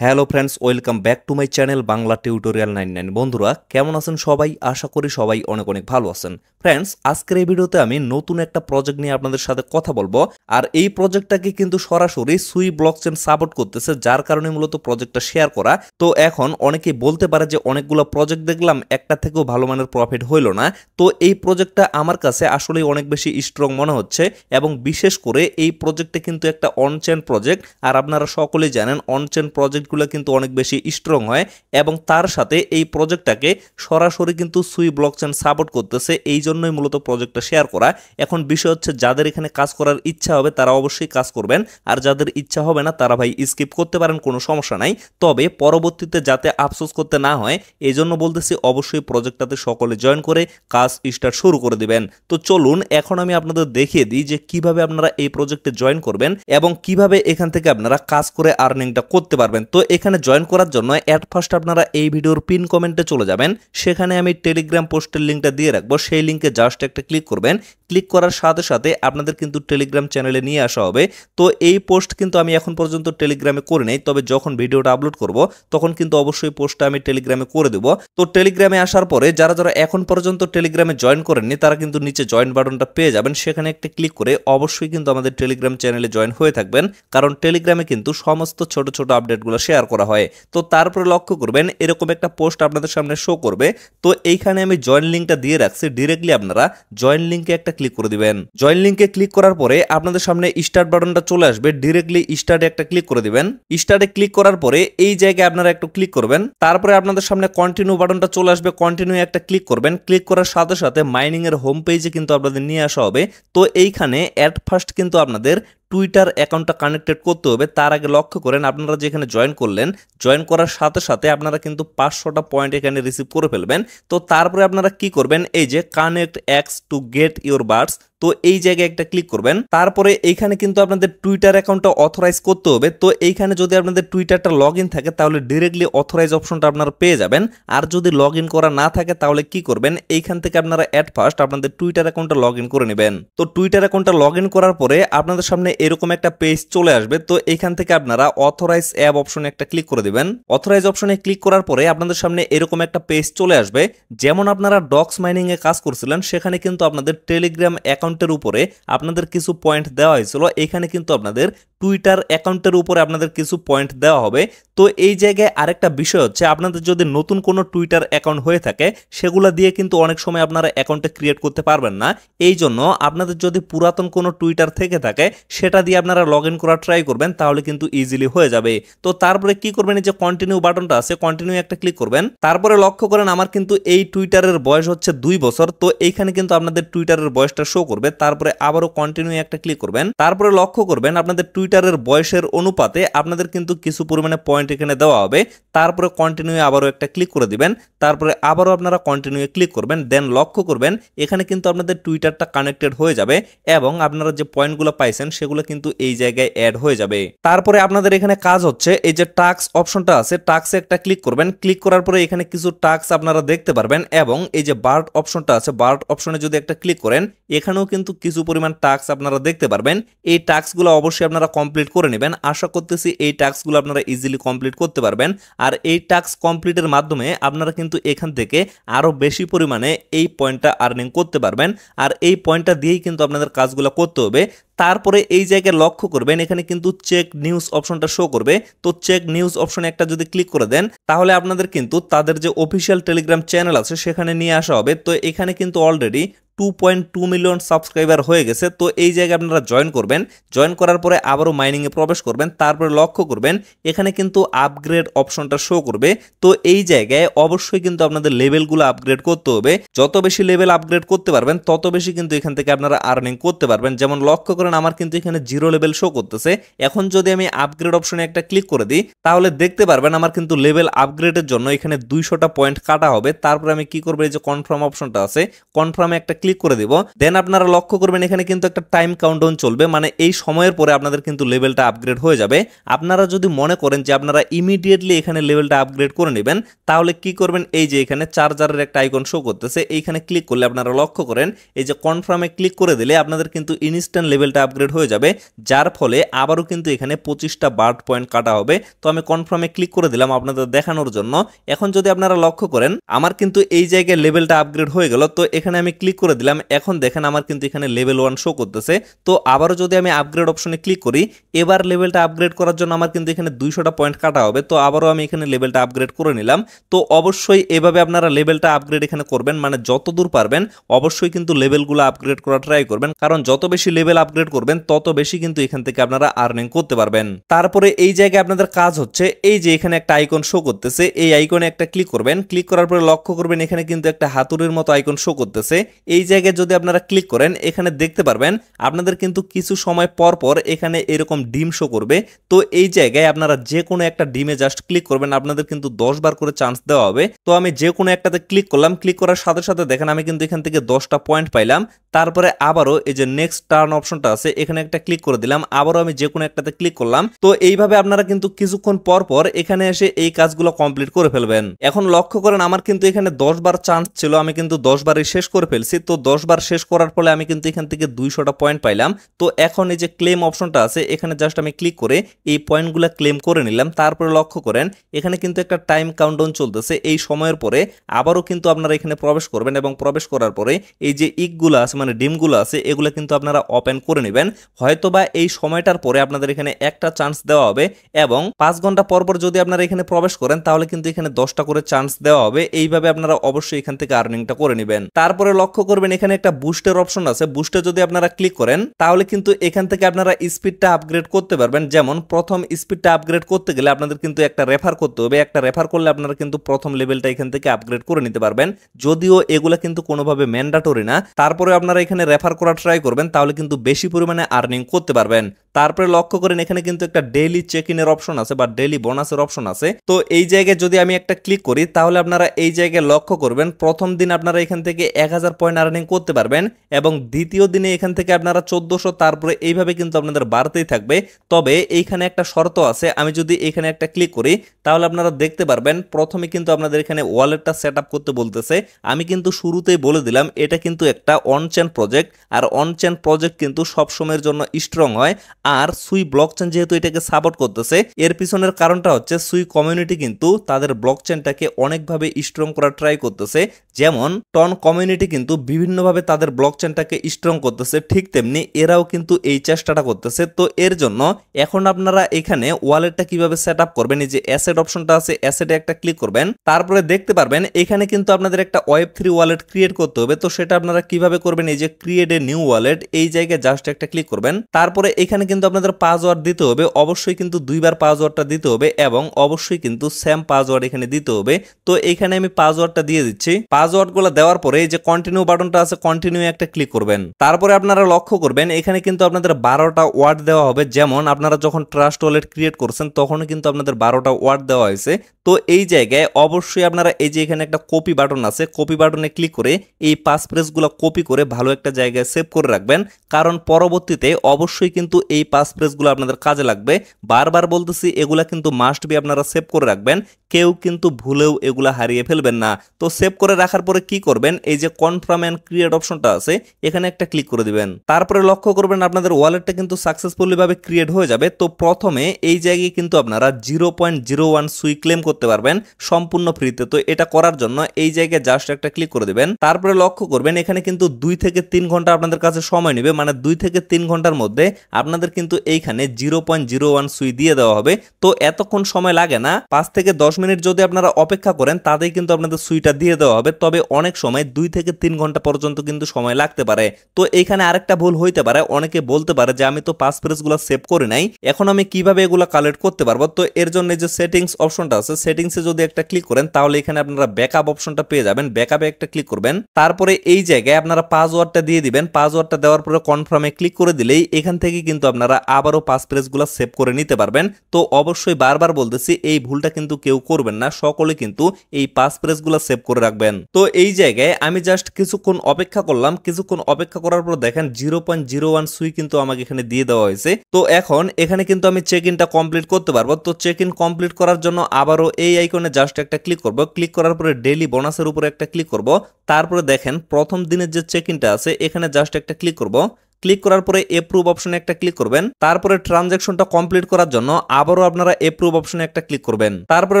Hello friends, welcome back to my channel Bangla tutorial 99। বন্ধুরা কেমন আছেন সবাই? আশা করি সবাই অনেক অনেক ভালো আছেন। ফ্রেন্ডস, আজকের এই ভিডিওতে আমি নতুন একটা প্রজেক্ট নিয়ে আপনাদের সাথে কথা বলবো। আর এই প্রজেক্টটাকে কিন্তু সরাসরি সুই ব্লকচেন সাপোর্ট করতেছে, যার কারণে মূলত প্রজেক্টটা শেয়ার করা। তো এখন অনেকেই বলতে পারে যে অনেকগুলো প্রজেক্ট দেখলাম, একটা থেকেও ভালো মানের প্রফিট হইল না। তো এই প্রজেক্টটা আমার কাছে আসলে অনেক বেশি স্ট্রং মনে হচ্ছে, এবং বিশেষ করে এই প্রজেক্টে কিন্তু একটা অনচেন প্রজেক্ট। আর আপনারা সকলেই জানেন অনচেন প্রজেক্টগুলো কিন্তু অনেক বেশি স্ট্রং হয়, এবং তার সাথে এই প্রজেক্টটাকে সরাসরি কিন্তু সুই ব্লকচেন সাপোর্ট করতেছে। এই জন্যই মূলত প্রজেক্টটা শেয়ার করা। এখন বিষয় হচ্ছে, যাদের এখানে কাজ করার ইচ্ছা হবে তারা অবশ্যই কাজ করবেন, আর যাদের ইচ্ছা হবে না তারা ভাই স্কিপ করতে পারেন, কোনো সমস্যা নাই। তবে পরবর্তীতে যাতে আফসোস করতে না হয় এই জন্য বলতেছি, অবশ্যই প্রজেক্টটাতে সকলে জয়েন করে কাজ স্টার্ট শুরু করে দিবেন। তো চলুন এখন আমি আপনাদের দেখিয়ে দিই যে কিভাবে আপনারা এই প্রজেক্টে জয়েন করবেন এবং কিভাবে এখান থেকে আপনারা কাজ করে আর্নিংটা করতে পারবেন। তো এখানে জয়েন করার জন্য অ্যাট ফার্স্ট আপনারা এই ভিডিওর পিন কমেন্টে চলে যাবেন, সেখানে আমি টেলিগ্রাম পোস্টের লিঙ্কটা দিয়ে রাখবো। সেই লিঙ্কে জাস্ট একটা ক্লিক করবেন। ক্লিক করার সাথে সাথে আপনাদের কিন্তু টেলিগ্রাম চ্যানেলে নিয়ে আসা হবে। তো এই পোস্ট কিন্তু আমি এখন পর্যন্ত টেলিগ্রামে করে নেই, তবে যখন ভিডিওটা আপলোড করব তখন কিন্তু অবশ্যই পোস্টটা আমি টেলিগ্রামে করে দেব। তো টেলিগ্রামে আসার পরে যারা যারা এখন পর্যন্ত টেলিগ্রামে জয়েন করেননি তারা কিন্তু নিচে জয়েন বাটনটা পেয়ে যাবেন, সেখানে একটা ক্লিক করে অবশ্যই কিন্তু আমাদের টেলিগ্রাম চ্যানেলে জয়েন হয়ে থাকবেন, কারণ টেলিগ্রামে কিন্তু সমস্ত ছোট ছোট আপডেটগুলো শেয়ার করা হয়। তো তারপরে লক্ষ্য করবেন এরকম একটা পোস্ট আপনাদের সামনে শো করবে। তো এইখানে আমি জয়েন লিঙ্কটা দিয়ে রাখছি, ডিরেক্টলি আপনারা জয়েন লিঙ্কে একটা ক্লিক করে দিবেন। জয়েন লিঙ্কে ক্লিক করার পরে আপনাদের সামনে স্টার্ট বাটনটা চলে আসবে, ডিরেক্টলি স্টার্টে একটা ক্লিক করে দিবেন। স্টার্টে ক্লিক করার পরে এই জায়গায় আপনারা একটু ক্লিক করবেন। তারপরে আপনাদের সামনে কন্টিনিউ বাটনটা চলে আসবে, কন্টিনিউ একটা ক্লিক করবেন। ক্লিক করার সাথে সাথে মাইনিং এর হোম পেজে কিন্তু আপনাদের নিয়ে আসা হবে। তো এইখানে অ্যাট ফার্স্ট কিন্তু আপনাদের টুইটার অ্যাকাউন্টটা কানেক্টেড করতে হবে। তার আগে লক্ষ্য করেন আপনারা যেখানে জয়েন করলেন, জয়েন করার সাথে সাথে আপনারা কিন্তু 500টা পয়েন্ট এখানে রিসিভ করে ফেলবেন। তো তারপরে আপনারা কি করবেন, এই যে connect x to get your birds, তো এই জায়গায় একটা ক্লিক করবেন। তারপরে এইখানে কিন্তু আপনাদের টুইটার অ্যাকাউন্টটা অথরাইজ করতে হবে। তো এইখানে যদি আপনাদের টুইটারটা লগ ইন থাকে তাহলে ডিরেক্টলি অথরাইজ অপশনটা আপনারা পেয়ে যাবেন। আর যদি লগ ইন করা না থাকে তাহলে কি করবেন, এইখান থেকে আপনারা অ্যাট ফার্স্ট আপনাদের টুইটার অ্যাকাউন্টটা লগ ইন করে নেবেন। তো টুইটার অ্যাকাউন্টটা লগ ইন করার পরে আপনাদের সামনে এরকম একটা পেজ চলে আসবে। তো এইখান থেকে আপনারা অথরাইজ অ্যাপ অপশনে একটা ক্লিক করে দিবেন। অথরাইজ অপশনে ক্লিক করার পরে আপনাদের সামনে এরকম একটা পেজ চলে আসবে। যেমন আপনারা ডক্স মাইনিং এ কাজ করছিলেন, সেখানে কিন্তু আপনাদের টেলিগ্রাম অ্যাকাউন্টের উপরে আপনাদের কিছু পয়েন্ট দেওয়া হয়েছিল, এখানে কিন্তু আপনাদের টুইটার অ্যাকাউন্টের উপরে আপনাদের কিছু পয়েন্ট দেওয়া হবে। তো এই জায়গায় আরেকটা বিষয় হচ্ছে, আপনাদের যদি নতুন কোনো টুইটার অ্যাকাউন্ট হয়ে থাকে সেগুলো দিয়ে কিন্তু অনেক সময় আপনারা অ্যাকাউন্টে ক্রিয়েট করতে পারবেন না। এই জন্য আপনাদের যদি পুরাতন কোনো টুইটার থেকে থাকে সেটা দিয়ে আপনারা লগ ইন করার ট্রাই করবেন, তাহলে কিন্তু ইজিলি হয়ে যাবে। তো তারপরে কি করবেন, এই যে কন্টিনিউ বাটনটা আছে, কন্টিনিউ একটা ক্লিক করবেন। তারপরে লক্ষ্য করেন আমার কিন্তু এই টুইটারের বয়স হচ্ছে 2 বছর। তো এইখানে কিন্তু আপনাদের টুইটারের বয়সটা শো করবে। তারপরে আবারও কন্টিনিউ একটা ক্লিক করবেন। তারপরে লক্ষ্য করবেন আপনাদের টুইটারের বয়সের অনুপাতে আপনাদের কিন্তু কিছু পরিমাণে পয়েন্ট এখানে দেওয়া হবে। তারপরে কন্টিনিউ আবারও একটা ক্লিক করে দিবেন। তারপরে আবারও আপনারা কন্টিনিউ ক্লিক করবেন। দেন লক্ষ্য করবেন এখানে কিন্তু আপনাদের টুইটারটা কানেক্টেড হয়ে যাবে, এবং আপনারা যে পয়েন্টগুলো পাইছেন সেগুলো কিন্তু এই জায়গায় অ্যাড হয়ে যাবে। তারপরে আপনাদের এখানে কাজ হচ্ছে, এই যে টাস্ক অপশনটা আছে, টাস্কে একটা ক্লিক করবেন। ক্লিক করার পরে এখানে কিছু টাস্ক আপনারা দেখতে পারবেন, এবং এই যে বার্ড অপশনটা আছে, বার্ড অপশনে যদি একটা ক্লিক করেন এখানেও কিন্তু কিছু পরিমাণ টাস্ক আপনারা দেখতে পারবেন। এই টাস্কগুলো অবশ্যই আপনারা কমপ্লিট করে নেবেন। আশা করতেছি এই টাস্কগুলো আপনারা ইজিলি কমপ্লিট করতে পারবেন। আর এই টাস্ক কমপ্লিটের মাধ্যমে আপনারা কিন্তু এখান থেকে আরো বেশি পরিমাণে এই পয়েন্টটা আর্নিং করতে পারবেন। আর এই পয়েন্টটা দিয়েই কিন্তু আপনাদের কাজগুলো করতে হবে। তারপরে এই জায়গায় লক্ষ্য করবেন এখানে কিন্তু চেক নিউজ অপশনটা শো করবে। তো চেক নিউজ অপশনে একটা যদি ক্লিক করে দেন তাহলে আপনাদের কিন্তু তাদের যে অফিসিয়াল টেলিগ্রাম চ্যানেল আছে সেখানে নিয়ে আসা হবে। তো এখানে কিন্তু অলরেডি 2.2 মিলিয়ন সাবস্ক্রাইবার হয়ে গেছে। তো এই জায়গায় আপনারা জয়েন করবেন। জয়েন করার পরে আবারও মাইনিংয়ে প্রবেশ করবেন। তারপরে লক্ষ্য করবেন এখানে কিন্তু আপগ্রেড অপশনটা শো করবে। তো এই জায়গায় অবশ্যই কিন্তু আপনাদের লেভেলগুলো আপগ্রেড করতে হবে। যত বেশি লেভেল আপগ্রেড করতে পারবেন তত বেশি কিন্তু এখান থেকে আপনারা আর্নিং করতে পারবেন। যেমন লক্ষ্য করেন আমার কিন্তু এখানে 0 লেভেল শো করতেছে। এখন যদি আমি আপগ্রেড অপশনে একটা ক্লিক করে দিই তাহলে দেখতে পারবেন আমার কিন্তু লেভেল আপগ্রেডের জন্য এখানে 200টা পয়েন্ট কাটা হবে। তারপরে আমি কি করবো, এই যে কনফার্ম অপশনটা আছে, কনফার্মে একটা ক্লিক করে দিব। দেন আপনারা লক্ষ্য করবেন এখানে কিন্তু একটা টাইম কাউন্টডাউন চলবে, মানে এই সময়ের পরে আপনাদের কিন্তু লেভেলটা আপগ্রেড হয়ে যাবে। আপনারা যদি মনে করেন যে আপনারা ইমিডিয়েটলি এখানে লেভেলটা আপগ্রেড করে নেবেন, তাহলে কি করবেন, এই যে এখানে চার্জারের একটা আইকন শো করতেছে, এইখানে ক্লিক করলে আপনারা লক্ষ্য করেন এই যে কনফার্মে ক্লিক করে দিলে আপনাদের কিন্তু ইনস্ট্যান্ট লেভেলটা আপগ্রেড হয়ে যাবে, যার ফলে আবারও কিন্তু এখানে 25টা বার্ড পয়েন্ট কাটা হবে। তো আমি কনফার্মে ক্লিক করে দিলাম আপনাদের দেখানোর জন্য। এখন যদি আপনারা লক্ষ্য করেন আমার কিন্তু এই জায়গায় লেভেলটা আপগ্রেড হয়ে গেল। তো এখানে আমি ক্লিক করে দিলাম, এখন দেখেন আমার কিন্তু এখানে লেভেল 1 শো করতেছে। তো আবারও যদি আমি আপগ্রেড অপশনে ক্লিক করি, এবার লেভেলটা আপগ্রেড করার জন্য আমার কিন্তু এখানে 200টা পয়েন্ট কাটা হবে। তো আবারও আমি এখানে লেভেলটা আপগ্রেড করে নিলাম। তো অবশ্যই এভাবে আপনারা লেভেলটা আপগ্রেড এখানে করবেন, মানে যতদূর পারবেন অবশ্যই কিন্তু লেভেলগুলো আপগ্রেড করা ট্রাই করবেন, কারণ যত বেশি লেভেল আপগ্রেড করবেন তত বেশি কিন্তু এখান থেকে আপনারা আর্নিং করতে পারবেন। তারপরে এই জায়গায় আপনাদের কাজ হচ্ছে এই যে এখানে একটা আইকন শো করতেছে, এই আইকনে একটা ক্লিক করবেন। ক্লিক করার পরে লক্ষ্য করবেন এখানে কিন্তু একটা হাতুড়ির মতো আইকন শো করতেছে। এই জায়গায় যদি আপনারা ক্লিক করেন এখানে দেখতে পারবেন আপনাদের কিন্তু কিছু সময় পর পর এখানে এরকম ডিম শো করবে। তো এই জায়গায় আপনারা যে কোনো একটা ডিমে জাস্ট ক্লিক করবেন, আপনাদের কিন্তু 10 বার করে চান্স দেওয়া হবে। তো আমি যে কোনো একটাতে ক্লিক করলাম, ক্লিক করার সাথে সাথে দেখেন আমি কিন্তু এখান থেকে 10টা পয়েন্ট পাইলাম। তারপরে আবারও এই যে নেক্সট টার্ন অপশনটা আছে, এখানে একটা ক্লিক করে দিলাম, আবারও আমি যে কোনো একটাতে ক্লিক করলাম। তো এইভাবে আপনারা কিন্তু কিছুক্ষণ পর পর এখানে এসে এই কাজগুলো কমপ্লিট করে ফেলবেন। এখন লক্ষ্য করেন আমার কিন্তু এখানে 10 বার চান্স ছিল, আমি কিন্তু 10 বারই শেষ করে ফেলছি। তো 10 বার শেষ করার ফলে আমি কিন্তু এখান থেকে 200টা পয়েন্ট পাইলাম। তো এখন এই যে ক্লেম অপশনটা আছে, এখানে জাস্ট আমি ক্লিক করে এই পয়েন্টগুলো ক্লেম করে নিলাম। তারপরে লক্ষ্য করেন এখানে কিন্তু একটা টাইম কাউন্টডাউন চলতেছে, এই সময়ের পরে আবারও কিন্তু আপনারা এখানে প্রবেশ করবেন এবং প্রবেশ করার পরে এই যে ইকগুলো আছে মানে ডিমগুলো আছে এগুলো কিন্তু আপনারা ওপেন করে নেবেন। হয়তোবা এই সময়টার পরে আপনাদের এখানে একটা চান্স দেওয়া হবে এবং 5 ঘন্টা পর পর যদি আপনারা এখানে প্রবেশ করেন তাহলে কিন্তু এখানে 10টা করে চান্স দেওয়া হবে। এইভাবে আপনারা অবশ্যই এখান থেকে আর্নিংটা করে নেবেন। তারপরে লক্ষ্য করবেন এখানে একটা বুস্টের অপশন আছে, বুস্টে যদি আপনারা ক্লিক করেন তাহলে কিন্তু এখান থেকে আপনারা স্পিডটা আপগ্রেড করতে পারবেন। যেমন প্রথম স্পিডটা আপগ্রেড করতে গেলে আপনাদের কিন্তু একটা রেফার করতে হবে, একটা রেফার করলে আপনারা কিন্তু প্রথম লেভেলটা এখান থেকে আপগ্রেড করে নিতে পারবেন। যদিও এগুলা কিন্তু কোনোভাবে ম্যান্ডেটরি না, তারপরে আপনারা এখানে রেফার করা ট্রাই করবেন, তাহলে কিন্তু বেশি পরিমাণে আর্নিং করতে পারবেন। তারপরে লক্ষ্য করেন এখানে কিন্তু একটা ডেইলি চেক ইনের অপশন আছে বা ডেইলি বোনাসের অপশন আছে। তো এই জায়গায় যদি আমি একটা ক্লিক করি তাহলে আপনারা এই জায়গায় লক্ষ্য করবেন প্রথম দিন আপনারা এখান থেকে 1000 পয়েন্ট আর্নিং করতে পারবেন এবং দ্বিতীয় দিনে এখান থেকে আপনারা 1400, তারপরে এইভাবে কিন্তু আপনাদের বাড়তেই থাকবে। তবে এইখানে একটা শর্ত আছে, আমি যদি এখানে একটা ক্লিক করি তাহলে আপনারা দেখতে পারবেন প্রথমে কিন্তু আপনাদের এখানে ওয়ালেটটা সেট আপ করতে বলতেছে। আমি কিন্তু শুরুতেই বলে দিলাম এটা কিন্তু একটা অনচেন প্রজেক্ট, আর অনচেন প্রজেক্ট কিন্তু সব সময়ের জন্য স্ট্রং হয়। আর সুই ব্লকচেন যেহেতু এটাকে সাপোর্ট করতেছে, এর পিছনের কারণটা হচ্ছে সুই কমিউনিটি কিন্তু তাদের ব্লকচেনটাকে অনেকভাবে স্ট্রং করার ট্রাই করতেছে। যেমন টন কমিউনিটি কিন্তু বিভিন্নভাবে তাদের ব্লকচেনটাকে স্ট্রং করতেছে, ঠিক তেমনি এরাও কিন্তু এই চেষ্টাটা করতেছে। তো এর জন্য এখন আপনারা এখানে ওয়ালেটটা কিভাবে সেট আপ করবেন, এই যে অ্যাসেট অপশনটা আছে অ্যাসেটে একটা ক্লিক করবেন, তারপরে দেখতে পারবেন এখানে কিন্তু আপনাদের একটা Web3 ওয়ালেট ক্রিয়েট করতে হবে। তো সেটা আপনারা কিভাবে করবেন, এই যে ক্রিয়েট এ নিউ ওয়ালেট এই জায়গায় জাস্ট একটা ক্লিক করবেন। তারপরে এখানে কিন্তু আপনাদের পাসওয়ার্ড দিতে হবে, অবশ্যই কিন্তু 2 বার পাসওয়ার্ডটা দিতে হবে এবং অবশ্যই কিন্তু সেম পাসওয়ার্ড এখানে দিতে হবে। তো এখানে আমি পাসওয়ার্ডটা দিয়ে দিচ্ছি। পাসওয়ার্ডগুলো দেওয়ার পরে এই যে কন্টিনিউ বাটনটা আছে কন্টিনিউ একটা ক্লিক করবেন। তারপরে আপনারা লক্ষ্য করবেন এখানে কিন্তু আপনাদের 12টা ওয়ার্ড দেওয়া হবে। যেমন আপনারা যখন ট্রাস্ট ওয়ালেট ক্রিয়েট করছেন তখন কিন্তু আপনাদের 12টা ওয়ার্ড দেওয়া হয়েছে। তো এই জায়গায় অবশ্যই আপনারা এই যে এখানে একটা কপি বাটন আছে, কপি বাটনে ক্লিক করে এই পাস ফ্রেজগুলো কপি করে ভালো একটা জায়গায় সেভ করে রাখবেন, কারণ পরবর্তীতে অবশ্যই কিন্তু এই পাস ফ্রেজগুলো আপনাদের কাজে লাগবে। বারবার বলতেছি এগুলা কিন্তু মাস্ট বি আপনারা সেভ করে রাখবেন, কেউ কিন্তু ভুলেও এগুলা হারিয়ে ফেলবেন না। তো সেভ করে রাখার পরে কি করবেন, এই যে কনফার্ম এন্ড ক্রিয়েট অপশনটা আছে এখানে একটা ক্লিক করে দিবেন। তারপরে লক্ষ্য করবেন আপনাদের ওয়ালেটটা কিন্তু সাকসেসফুলি ভাবে ক্রিয়েট হয়ে যাবে। তো প্রথমে এই জায়গায় কিন্তু আপনারা 0.01 সুই ক্লেম করতে পারবেন সম্পূর্ণ ফ্রিতে। তো এটা করার জন্য এই জায়গায় জাস্ট একটা ক্লিক করে দিবেন। তারপরে লক্ষ্য করবেন এখানে কিন্তু 2 থেকে 3 ঘন্টা আপনাদের কাছে সময় নেবে, মানে 2 থেকে 3 ঘন্টার মধ্যে আপনাদের কিন্তু এইখানে 0.01 সুই দিয়ে দেওয়া হবে। তো এতক্ষণ সময় লাগে না, 5 থেকে 10 মিনিট যদি আপনারা অপেক্ষা করেন তাতেই কিন্তু আপনাদের সুইটা দিয়ে দেওয়া হবে। তবে অনেক সময় 2 থেকে 3 ঘন্টা পর্যন্ত কিন্তু সময় লাগতে পারে। তো এইখানে আরেকটা ভুল হইতে পারে, অনেকে বলতে পারে যে আমি তো পাস ফ্রেজগুলো সেভ করে নাই, এখন আমি কিভাবে এগুলো কালেক্ট করতে পারবো। তো এর জন্য যে সেটিংস অপশনটা আছে সেটিংসে যদি একটা ক্লিক করেন তাহলে এখানে আপনারা ব্যাকআপ অপশনটা পেয়ে যাবেন, ব্যাকআপে একটা ক্লিক করবেন। তারপরে এই জায়গায় আপনারা পাসওয়ার্ডটা দিয়ে দিবেন, পাসওয়ার্ডটা দেওয়ার পরে কনফার্মে ক্লিক করে দিলেই এখান থেকে কিন্তু আপনারা আবারও পাস ফ্রেজগুলো সেভ করে নিতে পারবেন। তো অবশ্যই বারবার বলতেছি এই ভুলটা কিন্তু কেউ করবেন না, সকলে কিন্তু এই পাস ফ্রেজগুলো সেভ করে রাখবেন। তো এই জায়গায় আমি জাস্ট কিছুক্ষণ কিছুক্ষণ অপেক্ষা করলাম, কিছুক্ষণ অপেক্ষা করার পর দেখেন 0.01 সুই কিন্তু আমাকে এখানে দিয়ে দেওয়া হয়েছে। তো এখন এখানে কিন্তু আমি চেক ইনটা কমপ্লিট করতে পারবো। তো চেক ইন কমপ্লিট করার জন্য আবারও এই আইকনে জাস্ট একটা ক্লিক করব, ক্লিক করার পরে ডেইলি বোনাসের উপরে একটা ক্লিক করব, তারপরে দেখেন প্রথম দিনের যে চেক ইনটা আছে এখানে জাস্ট একটা ক্লিক করব, ক্লিক করার পরে এপ্রুভ অপশনে একটা ক্লিক করবেন, তারপরে ট্রানজ্যাকশনটা কমপ্লিট করার জন্য আবারও আপনারা এপ্রুভ অপশনে একটা ক্লিক করবেন, তারপরে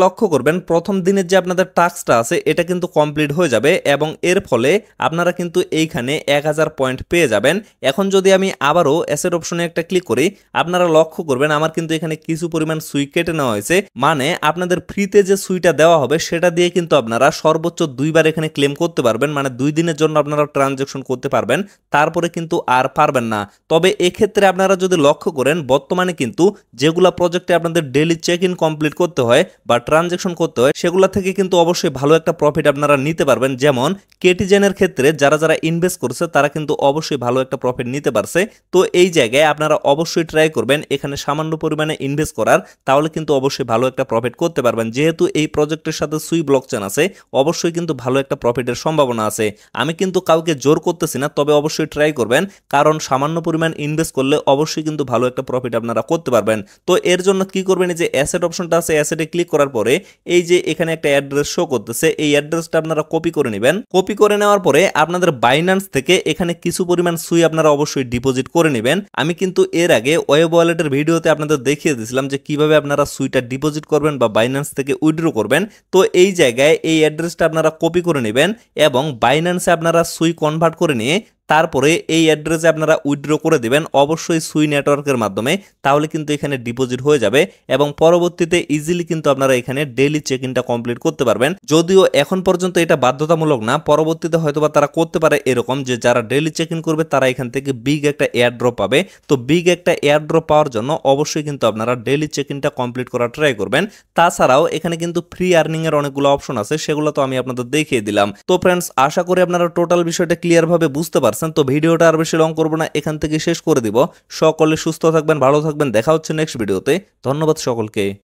লক্ষ্য করবেন প্রথম দিনের যে আপনাদের টাস্কটা আছে এটা কিন্তু কমপ্লিট হয়ে যাবে এবং এর ফলে আপনারা কিন্তু এইখানে 1000 পয়েন্ট পেয়ে যাবেন। এখন যদি আমি আবারও অ্যাসেট অপশনে একটা ক্লিক করি, আপনারা লক্ষ্য করবেন আমার কিন্তু এখানে কিছু পরিমাণ সুই কেটে নেওয়া হয়েছে, মানে আপনাদের ফ্রিতে যে সুইটা দেওয়া হবে সেটা দিয়ে কিন্তু আপনারা সর্বোচ্চ 2বার এখানে ক্লেম করতে পারবেন, মানে 2 দিনের জন্য আপনারা ট্রানজ্যাকশন করতে পারবেন, তারপরে কিন্তু আর পারবেন না। তবে এক্ষেত্রে আপনারা যদি লক্ষ্য করেন বর্তমানে কিন্তু যেগুলা প্রজেক্টে আপনাদের ডেইলি চেক ইন কমপ্লিট করতে হয় বা ট্রানজ্যাকশন করতে হয় সেগুলা থেকে কিন্তু অবশ্যই ভালো একটা প্রফিট আপনারা নিতে পারবেন। যেমন কেটিজেনের ক্ষেত্রে যারা যারা ইনভেস্ট করছে তারা কিন্তু অবশ্যই ভালো একটা প্রফিট নিতে পারছে। তো এই জায়গায় আপনারা অবশ্যই ট্রাই করবেন এখানে সামান্য পরিমাণে ইনভেস্ট করার, তাহলে কিন্তু অবশ্যই ভালো একটা প্রফিট করতে পারবেন। যেহেতু এই প্রজেক্টের সাথে সুই ব্লকচেন আছে অবশ্যই কিন্তু ভালো একটা প্রফিটের সম্ভাবনা আছে। আমি কিন্তু কাউকে জোর করতেছি না, তবে অবশ্যই ট্রাই করবেন, কারণ সামান্য পরিমাণ ইনভেস্ট করলে অবশ্যই কিন্তু ভালো একটা প্রফিট আপনারা করতে পারবেন। তো এর জন্য কি করবেন, এই যে অ্যাসেট অপশনটা আছে অ্যাসেটে ক্লিক করার পরে এই যে এখানে একটা অ্যাড্রেস শো করতেছে, এই অ্যাড্রেসটা আপনারা কপি করে নেবেন। কপি করে নেওয়ার পরে আপনাদের বাইন্যান্স থেকে এখানে কিছু পরিমাণ সুই আপনারা অবশ্যই ডিপোজিট করে নেবেন। আমি কিন্তু এর আগে ওয়েব ওয়ালেটের ভিডিওতে আপনাদের দেখিয়ে দিয়েছিলাম যে কিভাবে আপনারা সুইটা ডিপোজিট করবেন বা বাইন্যান্স থেকে উইথড্র করবেন। তো এই জায়গায় এই অ্যাড্রেসটা আপনারা কপি করে নেবেন এবং বাইন্যান্সে আপনারা সুই কনভার্ট করে নিয়ে তারপরে এই অ্যাড্রেসে আপনারা উইথড্র করে দিবেন, অবশ্যই সুই নেটওয়ার্কের মাধ্যমে, তাহলে কিন্তু এখানে ডিপোজিট হয়ে যাবে এবং পরবর্তীতে ইজিলি কিন্তু আপনারা এখানে ডেইলি চেক ইনটা কমপ্লিট করতে পারবেন। যদিও এখন পর্যন্ত এটা বাধ্যতামূলক না, পরবর্তীতে হয়তোবা তারা করতে পারে এরকম যে যারা ডেইলি চেক ইন করবে তারা এখান থেকে বিগ একটা এয়ার ড্রপ পাবে। তো বিগ একটা এয়ার ড্রপ পাওয়ার জন্য অবশ্যই কিন্তু আপনারা ডেইলি চেক ইনটা কমপ্লিট করার ট্রাই করবেন। তাছাড়াও এখানে কিন্তু ফ্রি আর্নিং এর অনেকগুলো অপশন আছে, সেগুলো তো আমি আপনাদের দেখিয়ে দিলাম। তো ফ্রেন্ডস, আশা করি আপনারা টোটাল বিষয়টা ক্লিয়ার ভাবে বুঝতে পারছেন। তো ভিডিওটা আর বেশি লং করবো না, এখান থেকে শেষ করে দিব। সকলে সুস্থ থাকবেন, ভালো থাকবেন, দেখা হচ্ছে নেক্সট ভিডিওতে। ধন্যবাদ সকলকে।